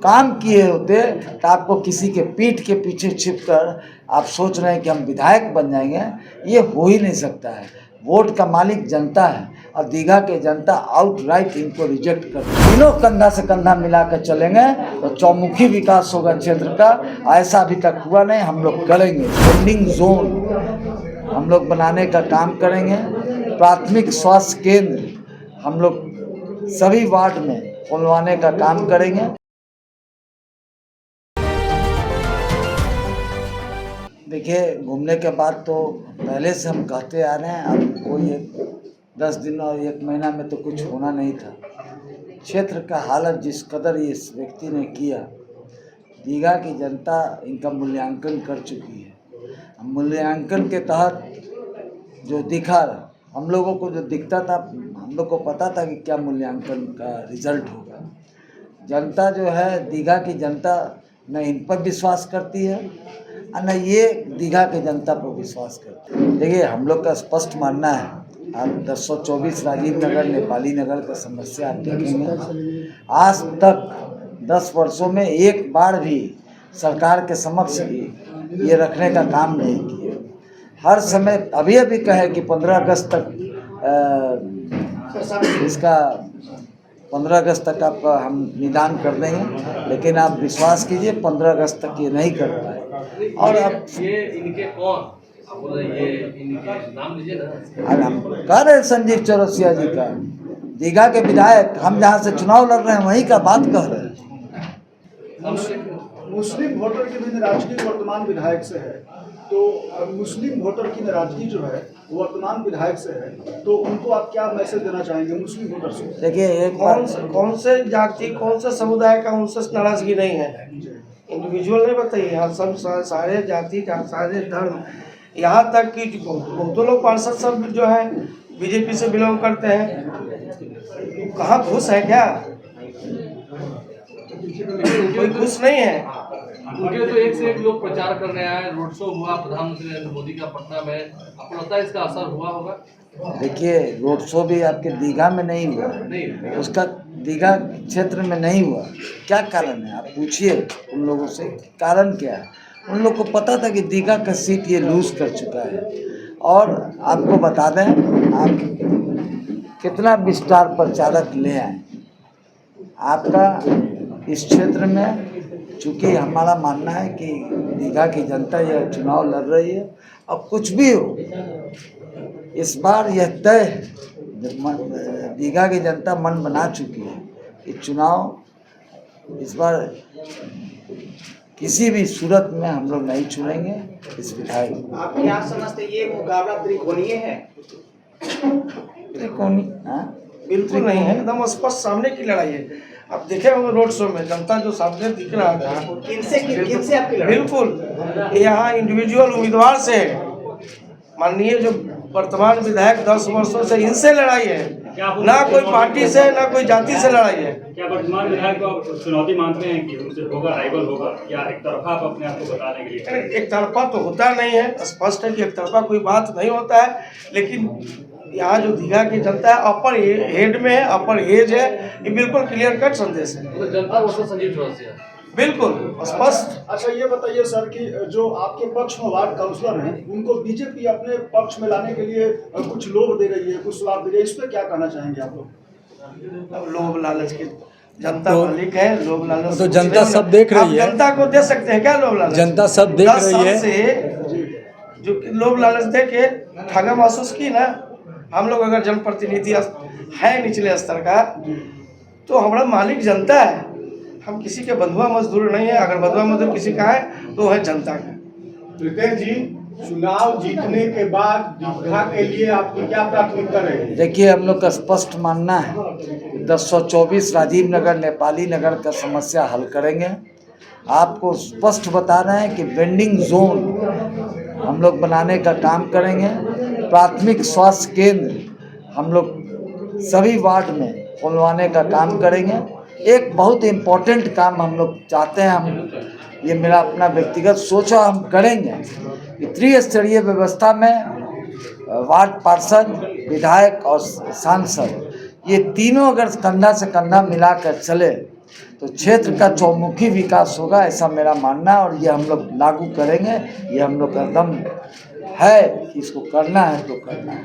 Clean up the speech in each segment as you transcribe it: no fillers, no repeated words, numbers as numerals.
काम किए होते तो आपको किसी के पीठ के पीछे छिपकर आप सोच रहे हैं कि हम विधायक बन जाएंगे, ये हो ही नहीं सकता है। वोट का मालिक जनता है और दीघा के जनता आउटराइट इनको रिजेक्ट कर, तीनों कंधा से कंधा मिलाकर चलेंगे तो चौमुखी विकास होगा क्षेत्र का। ऐसा अभी तक हुआ नहीं, हम लोग करेंगे। वेंडिंग जोन हम लोग बनाने का काम करेंगे। प्राथमिक स्वास्थ्य केंद्र हम लोग सभी वार्ड में खुलवाने का काम करेंगे। देखिए, घूमने के बाद तो पहले से हम कहते आ रहे हैं, अब कोई 10 दिन और 1 महीना में तो कुछ होना नहीं था। क्षेत्र का हालत जिस कदर इस व्यक्ति ने किया, दीघा की जनता इनका मूल्यांकन कर चुकी है। मूल्यांकन के तहत जो दिखा, हम लोगों को जो दिखता था, हम लोग को पता था कि क्या मूल्यांकन का रिजल्ट होगा। जनता जो है, दीघा की जनता न इन पर विश्वास करती है और न ये दीघा की जनता पर विश्वास करती है। देखिए, हम लोग का स्पष्ट मानना है, आप 1024 राजीव नगर नेपाली नगर का समस्या आप देखेंगे, आज तक 10 वर्षों में एक बार भी सरकार के समक्ष ये रखने का काम नहीं किया। हर समय अभी कहे कि 15 अगस्त तक इसका 15 अगस्त तक आपका हम निदान कर देंगे, लेकिन आप विश्वास कीजिए 15 अगस्त तक ये नहीं कर पाए। और अब ये इनके कौन, आप बोल रहे ये इनके नाम लीजिए ना। अब हम कह रहे हैं संजीव चौरसिया जी का, दीघा के विधायक, हम जहाँ से चुनाव लड़ रहे हैं वहीं का बात कह रहे हैं। मुस्लिम वोटर की भी नाराजगी वर्तमान विधायक से है, तो मुस्लिम वोटर की नाराजगी जो है वर्तमान विधायक से है, तो उनको आप क्या मैसेज देना चाहेंगे मुस्लिम वोटर से? देखिए, एक कौन से जाति, कौन से समुदाय का उनसे नाराजगी नहीं है, इंडिविजुअल नहीं बताइए। यहाँ सब सारे जाति का, सारे धर्म, यहाँ तक कि बहुतों लोग पार्षद सब जो है बीजेपी से बिलोंग करते हैं। कहाँ घुस है क्या? कोई घुस नहीं है। उनके तो एक से एक लोग प्रचार कर रहे हैं, रोड शो हुआ प्रधानमंत्री नरेंद्र मोदी का पटना में, आपको लगता है इसका असर हुआ होगा? देखिए, रोड शो भी आपके दीघा में नहीं हुआ, नहीं, उसका दीघा क्षेत्र में नहीं हुआ। क्या कारण है, आप पूछिए उन लोगों से, कारण क्या है। उन लोग को पता था कि दीघा का सीट ये लूज कर चुका है। और आपको बता दें, आप कितना विस्तार प्रचारक ले आए, आपका इस क्षेत्र में, चूँकि हमारा मानना है कि दीघा की जनता यह चुनाव लड़ रही है, अब कुछ भी हो इस बार यह तय है, दीघा की जनता मन बना चुकी है कि चुनाव इस बार किसी भी सूरत में हम लोग नहीं चुनेंगे इस विधायक को। आप क्या समझते, ये मुकाबला त्रिकोणीय है? त्रिकोणीय बिल्कुल नहीं है, एकदम स्पष्ट सामने की लड़ाई है। आप देखे होंगे रोड शो में जनता जो सामने दिख रहा था, किनसे आपकी लड़ाई? बिल्कुल यहाँ इंडिविजुअल उम्मीदवार से है। माननीय जो वर्तमान विधायक 10 वर्षों से, इनसे लड़ाई है, ना कोई पार्टी से, ना कोई जाति से लड़ाई है। क्या वर्तमान विधायक को आप चुनौती मानते हैं कि उनसे होगा, राइवल होगा, या एक तरफा आप अपने आप को बताने के लिए? एक तरफा तो होता नहीं है, स्पष्ट है कि एक तरफा कोई बात नहीं होता है। लेकिन यहाँ जो दीघा की जनता है अपर हेड में है, अपर एज है, ये बिल्कुल क्लियर कट संदेश है। तो जनता वर्सेस संजीव चौरसिया, बिल्कुल स्पष्ट। अच्छा, ये बताइए सर कि जो आपके पक्ष में वार्ड काउंसलर हैं, उनको बीजेपी अपने पक्ष में लाने के लिए कुछ लोभ दे रही है, कुछ लाभ दे रही है, इस पर क्या कहना चाहेंगे आप लोग? अब लोभ लालच के जनता मालिक है, लोभ लालच तो जनता सब देख रही है। जनता को दे सकते हैं क्या लोभ लालच? जनता सब देख रही है। से जो लोभ लालच दे के ठगा महसूस की ना, हम लोग अगर जनप्रतिनिधि है निचले स्तर का, तो हमारा मालिक जनता है। हम किसी के बंधुआ मजदूर नहीं है। अगर बंधुआ मजदूर किसी का है तो है जनता का। प्रीतेश जी, चुनाव जीतने के बाद दीघा के लिए आपकी क्या प्राथमिकता रहेगी? देखिए, हम लोग का स्पष्ट मानना है, 1024 राजीव नगर नेपाली नगर का समस्या हल करेंगे। आपको स्पष्ट बता रहे हैं कि वेंडिंग जोन हम लोग बनाने का काम करेंगे। प्राथमिक स्वास्थ्य केंद्र हम लोग सभी वार्ड में खुलवाने का काम करेंगे। एक बहुत इम्पोर्टेंट काम हम लोग चाहते हैं, हम ये मेरा अपना व्यक्तिगत सोचा, हम करेंगे कि त्रिस्तरीय व्यवस्था में वार्ड पार्षद, विधायक और सांसद, ये तीनों अगर कंधा से कंधा मिलाकर चले तो क्षेत्र का चौमुखी विकास होगा, ऐसा मेरा मानना है। और ये हम लोग लागू करेंगे, ये हम लोग का दम है कि इसको करना है तो करना है।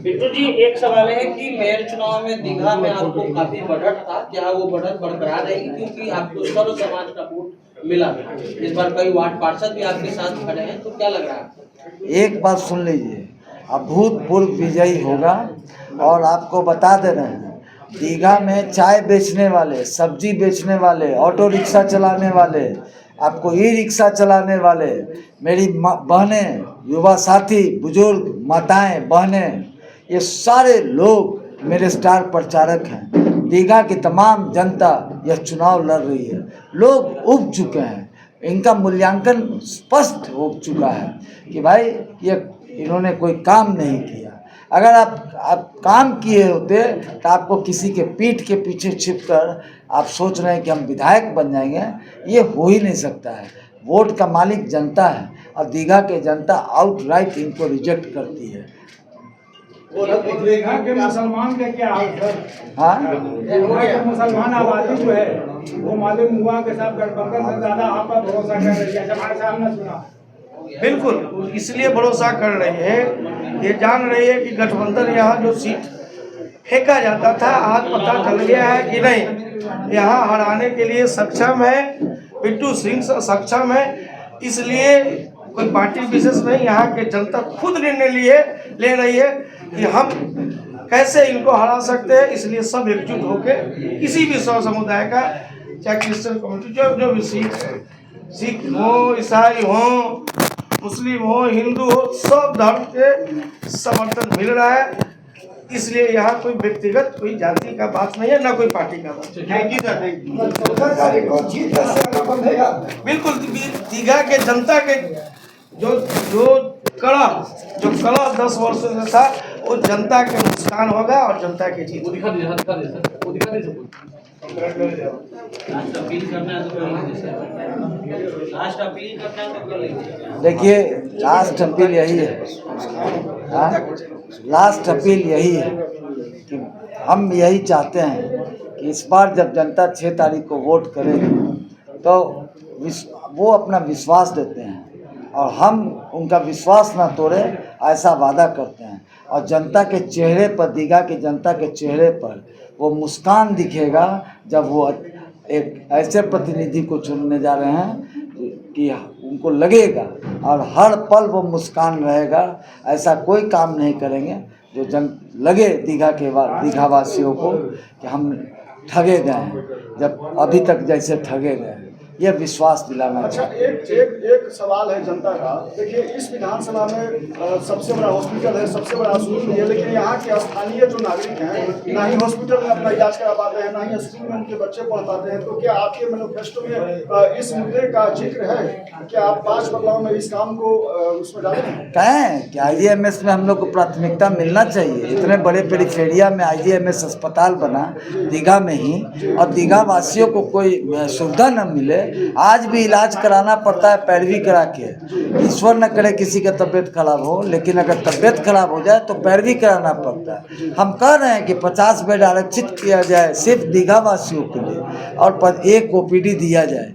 बिट्टू जी, एक सवाल है कि मेयर चुनाव में दीघा में आपको काफी बढ़त था, क्या वो बढ़त बरकरार रहेगी? क्योंकि आपको सर्व समाज का वोट मिला, इस बार कई वार्ड पार्षद भी आपके साथ खड़े हैं, तो क्या लग रहा है आपको? एक बात सुन लीजिए, अभूतपूर्व विजयी होगा। और आपको बता दे रहे हैं, दीघा में चाय बेचने वाले, सब्जी बेचने वाले, ऑटो रिक्शा चलाने वाले, आपको ई रिक्शा चलाने वाले, मेरी बहनें, युवा साथी, बुजुर्ग, माताएं, बहनें, ये सारे लोग मेरे स्टार प्रचारक हैं। दीघा की तमाम जनता यह चुनाव लड़ रही है। लोग उब चुके हैं, इनका मूल्यांकन स्पष्ट हो चुका है कि भाई ये इन्होंने कोई काम नहीं किया। अगर आप काम किए होते तो आपको किसी के पीठ के पीछे छिपकर आप सोच रहे हैं कि हम विधायक बन जाएंगे, ये हो ही नहीं सकता है। वोट का मालिक जनता है और दीघा के जनता आउटराइट इनको रिजेक्ट करती है। दीघा के मुसलमान का क्या हाल है? हाँ, दीघा के मुसलमान आबादी जो है वो मालूम हुआ के साथ गठबंधन से ज्यादा आप पर भरोसा कर रही है, जब हमारे सामने सुना। बिल्कुल, इसलिए भरोसा कर रही है, ये जान रही है कि गठबंधन यहाँ जो सीट फेंका जाता था, आज पता चल गया है कि नहीं, यहाँ हराने के लिए सक्षम है बिट्टू सिंह, सक्षम है। इसलिए कोई पार्टी विशेष नहीं, यहाँ के जनता खुद निर्णय ले रही है कि हम कैसे इनको हरा सकते हैं। इसलिए सब एकजुट होकर किसी भी समुदाय का, चाहे क्रिश्चियन कम्युनिटी, जो भी सिख हो, ईसाई हो, मुस्लिम हो, हिंदू हो, सब धर्म के समर्थन मिल रहा है। इसलिए यहाँ कोई व्यक्तिगत, कोई जाति का बात नहीं है, ना कोई पार्टी का बात। Thank you sir, thank you. बिल्कुल, दीघा के जनता के जो कड़ा 10 वर्षों से था, वो जनता के नुकसान होगा और जनता के जीत। वो दिखा दीजिए सर, वो दिखा दीजिए। लास्ट अपील करना है तो कर लीजिए। लास्ट अपील करना है तो कर लीजिए। देखिए, लास्ट अपील यही है, लास्ट अपील यही है कि हम यही चाहते हैं कि इस बार जब जनता 6 तारीख को वोट करेगी तो वो अपना विश्वास देते हैं और हम उनका विश्वास ना तोड़े, ऐसा वादा करते हैं। और जनता के चेहरे पर, दीघा की जनता के चेहरे पर वो मुस्कान दिखेगा जब वो एक ऐसे प्रतिनिधि को चुनने जा रहे हैं कि उनको लगेगा और हर पल वो मुस्कान रहेगा। ऐसा कोई काम नहीं करेंगे जो लगे दीघा वासियों को कि हम ठगे गए हैं, जब अभी तक जैसे ठगे गए। यह विश्वास दिलाना अच्छा, चाहिए। एक सवाल है जनता का। देखिए, इस विधानसभा में सबसे बड़ा हॉस्पिटल है, सबसे बड़ा स्कूल भी है, लेकिन यहाँ के स्थानीय जो नागरिक हैं ना ही हॉस्पिटल में अपना इलाज करा पाते हैं, ना ही स्कूल में उनके बच्चे पढ़ पाते हैं। तो क्या आपके मैनिफेस्टो में इस मुद्दे का जिक्र है? क्या आप 5 बदलाव में इस काम को उसमें डालें? कहें कि IGMS में हम लोग को प्राथमिकता मिलना चाहिए। इतने बड़े पेरिफेरिया में IGMS अस्पताल बना दीघा में ही, और दीघा वासियों को कोई सुविधा न मिले। आज भी इलाज कराना पड़ता है पैरवी करा के। ईश्वर न करे किसी का तबीयत खराब हो, लेकिन अगर तबीयत खराब हो जाए तो पैरवी कराना पड़ता है। हम कह रहे हैं कि 50 बेड आरक्षित किया जाए सिर्फ दीघा वासियों के लिए, और 1 OPD दिया जाए।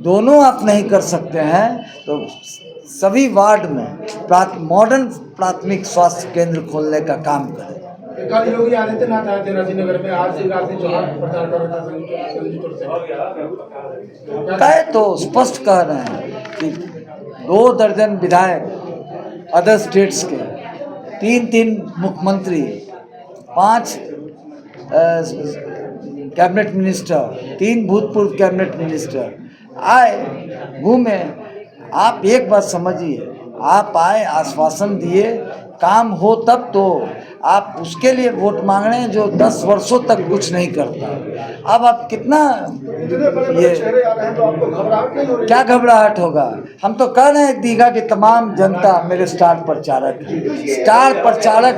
दोनों आप नहीं कर सकते हैं तो सभी वार्ड में मॉडर्न प्राथमिक स्वास्थ्य केंद्र खोलने का काम करें। कल योगी आदित्यनाथ आए थे राजीनगर में, आज शिवराज सिंह चौहान प्रचार कर रहा था। कहे तो स्पष्ट कह रहे हैं कि 2 दर्जन विधायक अदर स्टेट्स के, 3 मुख्यमंत्री, 5 कैबिनेट मिनिस्टर, 3 भूतपूर्व कैबिनेट मिनिस्टर आए, घूमे। आप एक बात समझिए, आप आए, आश्वासन दिए, काम हो तब तो आप उसके लिए वोट मांग रहे हैं जो 10 वर्षों तक कुछ नहीं करता। अब आप कितना इतने बड़े चेहरे आ रहे हैं तो आपको घबराहट नहीं हो रही? क्या घबराहट होगा? हम तो कह रहे हैं दीघा की तमाम जनता मेरे स्टार प्रचारक हैं। स्टार प्रचारक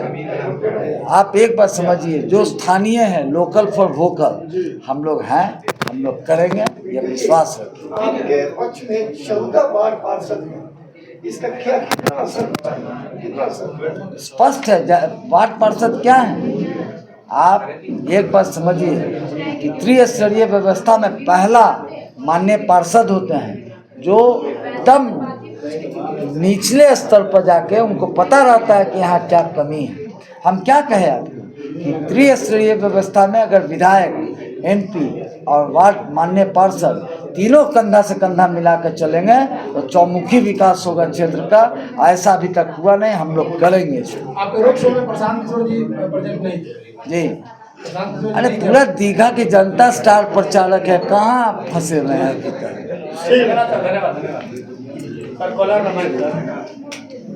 आप एक बात समझिए, जो स्थानीय है, लोकल फॉर वोकल हम लोग हैं, हम लोग करेंगे, ये विश्वास रखिए। आपके पक्ष में 14 वार्ड पार्षद हैं, इसका क्या कितना असर होता है? कितना असर? स्पष्ट है, वार्ड पार्षद क्या है? आप एक बात समझिए कि त्रिस्तरीय व्यवस्था में पहला माननीय पार्षद होते हैं जो एकदम निचले स्तर पर जाके उनको पता रहता है कि यहाँ क्या कमी है। हम क्या कहें आपको कि त्रिस्तरीय व्यवस्था में अगर विधायक, एमपी और वार्ड माननीय पार्षद तीनों कंधा से कंधा मिलाकर चलेंगे तो चौमुखी विकास होगा क्षेत्र का। ऐसा अभी तक हुआ नहीं, हम लोग करेंगे इसको। आपके रोड शो में प्रशांत किशोर जी प्रेजेंट नहीं थे। जी, प्रशांत किशोर अरे जी पूरा दीघा की जनता स्टार प्रचारक है, कहाँ फंसे हुए हैं अभी तक। धन्यवाद धन्यवाद सर, कॉलर नंबर